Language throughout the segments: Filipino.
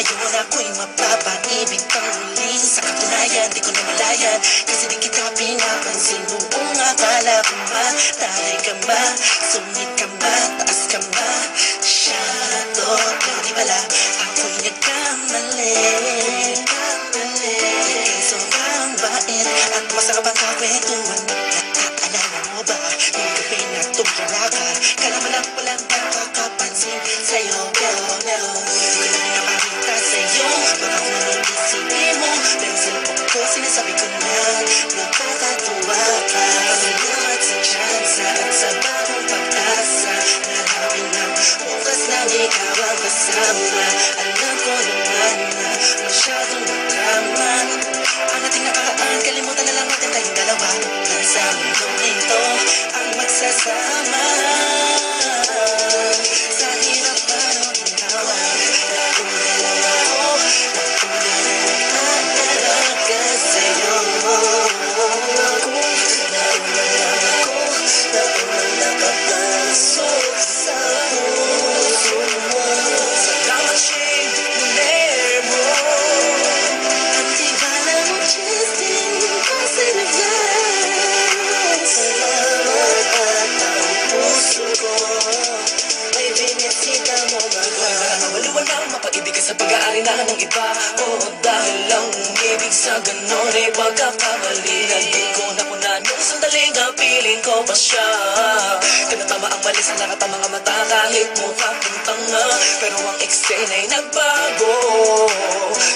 ngayon ako'y mapapaibig pang muli. Sa katunayan, di ko namalayan, kasi di kita pinapansin. Buong akala ko matay ka ba, sungit ka ba, taas ka ba, siya to. Pero di pala, ako'y nagkamali. Ika'y sobrang bait at masarap ang kakwentuhan. Naalala mo ba, nung gabi na tumulala ka, kala mo lang walang nakakapansin sa'yo. Pero di ko na pinapakita sa'yo, baka kung anong isipin mo. Pero sa loob ko, sinasabi ko na nakakatuwa ka. Salamat sa tsansa at sa bagong pag-asa. Nalapin ng bukas na ikaw ang kasama. Alam ko naman na masyadong magkama. Ang ating nakaraan, kalimutan na lang natin tayong dalawa. Nasa mundong ito ang magsasama. Sa hirap parang ginawa, nauna lang ako, nauna na nag-aalaga sa'yo. Nauna lang ako, nauna nakapasok sa puso mo. Salamat, Shane, muner mo. At ibala mo, Justin, kasi naglaan. Salamat at ang puso ko ay binisita mo, mahal. Maluwan lang mapaibig ka sa pag-aari na ng iba. Oo, dahil lang umibig sa ganon ay pagkakamali. Hindi ko nakunan yung sandaling piling ko pa siya. Tinatama ang mali sa lahat ng mga mata, kahit mukha kong tanga. Pero ang eksena ay nagbago,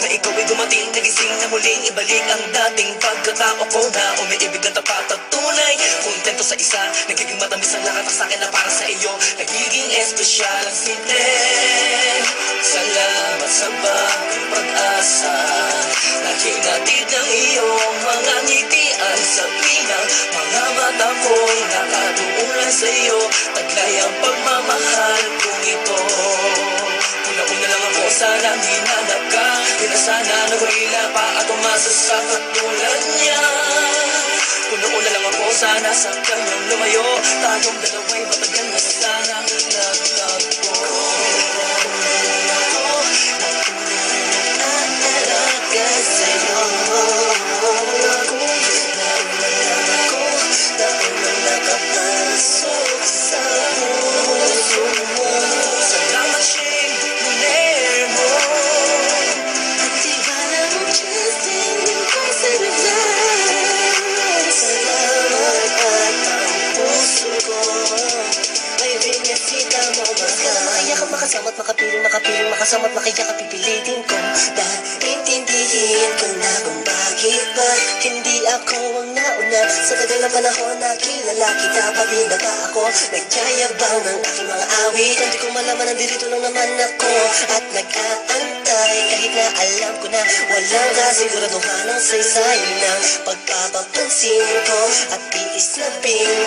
na ikaw ay dumating, nagising na muling ibalik ang dating pagkatao ko na umiibig ng tapat at tunay. Kontento sa isa, nagiging matamis ang lahat ng sakin na para sa iyo. Nagiging espesyal ang simple. Salamat sa bagong pag-asa, nakinatid ng iyong mga ngitian. Sa pinang mga mata ko'y nakatuunan sa iyo. Taglay ang pagmamahal kong ito. Una-una lang ako, sanang hinanap ka. Di na sana nagulila pa at umasa sa katulad niya. Una-una lang ako, sana sa kanyang lumayo. Tayong dalawa'y matagal na sana nagtagpo. Makasama't makapiling, makasama't makiyak at pipilitin ko. Dahil intindihin ko na kung bakit ba hindi ako ang nauna. Sa tagal na panahon na kilala kita, pati na ba ako nagyayabang ng aking mga awit. Hindi ko malaman na dirito lang naman ako at nag-aantay, kahit na alam ko na walang kasiguraduhan ang saysay ng pagpapapansin ko at tiis na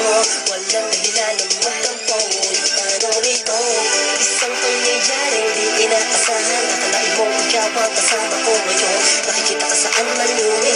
mo. Walang dahilan ng magtampo, ngunit ano ito, isang pangyayaring di inaasahan. Akalain mo ikaw ang kasama ko ngayon, nakikita ka saan man yun.